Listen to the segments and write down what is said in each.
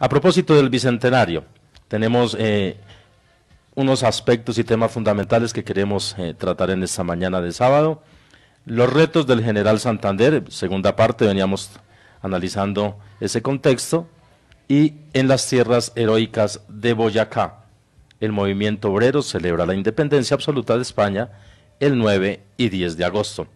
A propósito del Bicentenario, tenemos unos aspectos y temas fundamentales que queremos tratar en esta mañana de sábado. Los retos del General Santander, segunda parte, veníamos analizando ese contexto, y en las tierras heroicas de Boyacá. El movimiento obrero celebra la independencia absoluta de España el 9 y 10 de agosto.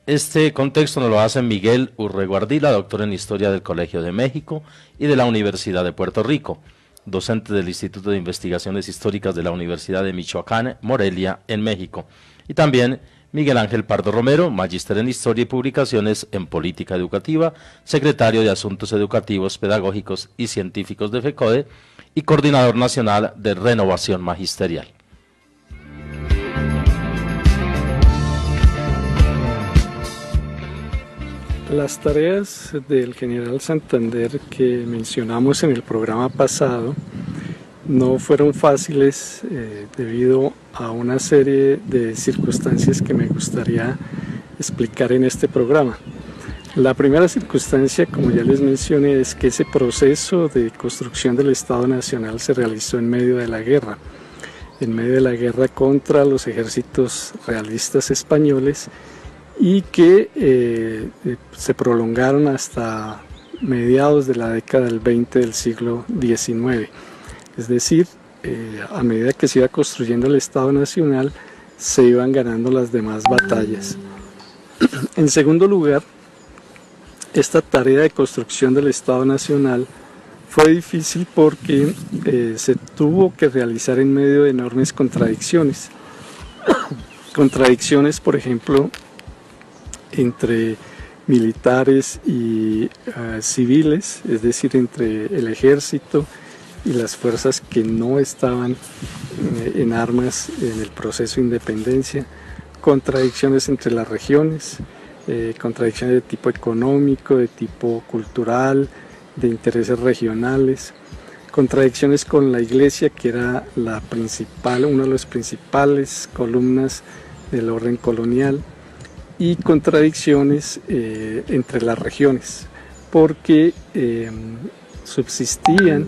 Este contexto nos lo hace Miguel Urreguardila, doctor en Historia del Colegio de México y de la Universidad de Puerto Rico, docente del Instituto de Investigaciones Históricas de la Universidad de Michoacán, Morelia, en México. Y también Miguel Ángel Pardo Romero, magíster en Historia y Publicaciones en Política Educativa, secretario de Asuntos Educativos, Pedagógicos y Científicos de FECODE y coordinador nacional de Renovación Magisterial. Las tareas del General Santander que mencionamos en el programa pasado no fueron fáciles debido a una serie de circunstancias que me gustaría explicar en este programa. La primera circunstancia, como ya les mencioné, es que ese proceso de construcción del Estado Nacional se realizó en medio de la guerra contra los ejércitos realistas españoles, y que se prolongaron hasta mediados de la década del 20 del siglo XIX. Es decir, a medida que se iba construyendo el Estado Nacional, se iban ganando las demás batallas. En segundo lugar, esta tarea de construcción del Estado Nacional fue difícil porque se tuvo que realizar en medio de enormes contradicciones. Contradicciones, por ejemplo, entre militares y civiles, es decir, entre el ejército y las fuerzas que no estaban en armas en el proceso de independencia, contradicciones entre las regiones, contradicciones de tipo económico, de tipo cultural, de intereses regionales, contradicciones con la Iglesia, que era la principal, una de las principales columnas del orden colonial, y contradicciones entre las regiones, porque subsistían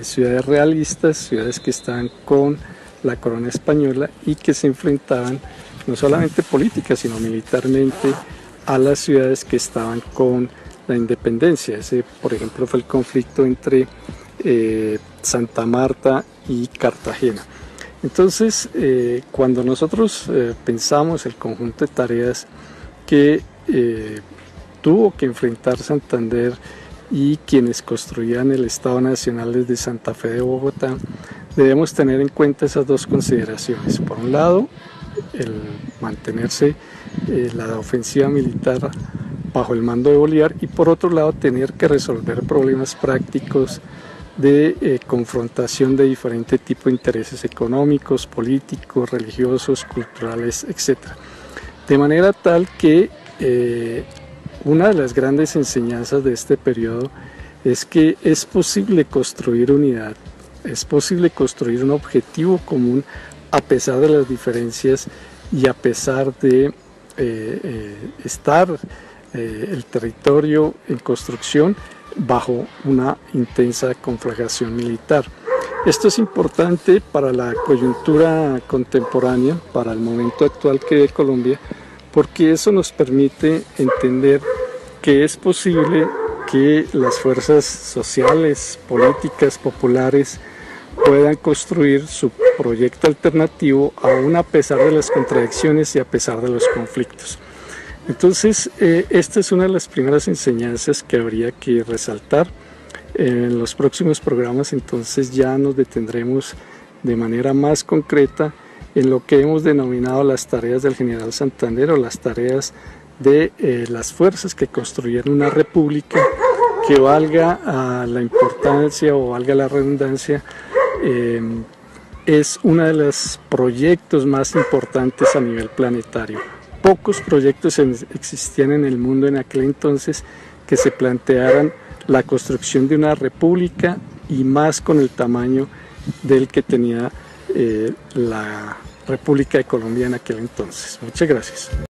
ciudades realistas, ciudades que estaban con la corona española y que se enfrentaban no solamente política sino militarmente a las ciudades que estaban con la independencia. Ese, por ejemplo, fue el conflicto entre Santa Marta y Cartagena. Entonces, cuando nosotros pensamos el conjunto de tareas que tuvo que enfrentar Santander y quienes construían el Estado Nacional desde Santa Fe de Bogotá, debemos tener en cuenta esas dos consideraciones. Por un lado, el mantenerse la ofensiva militar bajo el mando de Bolívar, y por otro lado, tener que resolver problemas prácticos de confrontación de diferente tipo de intereses económicos, políticos, religiosos, culturales, etc. De manera tal que una de las grandes enseñanzas de este periodo es que es posible construir unidad, es posible construir un objetivo común a pesar de las diferencias y a pesar de estar el territorio en construcción bajo una intensa conflagración militar. Esto es importante para la coyuntura contemporánea, para el momento actual que vive Colombia, porque eso nos permite entender que es posible que las fuerzas sociales, políticas, populares puedan construir su proyecto alternativo aún a pesar de las contradicciones y a pesar de los conflictos. Entonces, esta es una de las primeras enseñanzas que habría que resaltar. En los próximos programas, entonces, ya nos detendremos de manera más concreta en lo que hemos denominado las tareas del General Santander, o las tareas de las fuerzas que construyeron una república que, valga la importancia o valga la redundancia, es uno de los proyectos más importantes a nivel planetario. Pocos proyectos existían en el mundo en aquel entonces que se plantearan la construcción de una república, y más con el tamaño del que tenía la República de Colombia en aquel entonces. Muchas gracias.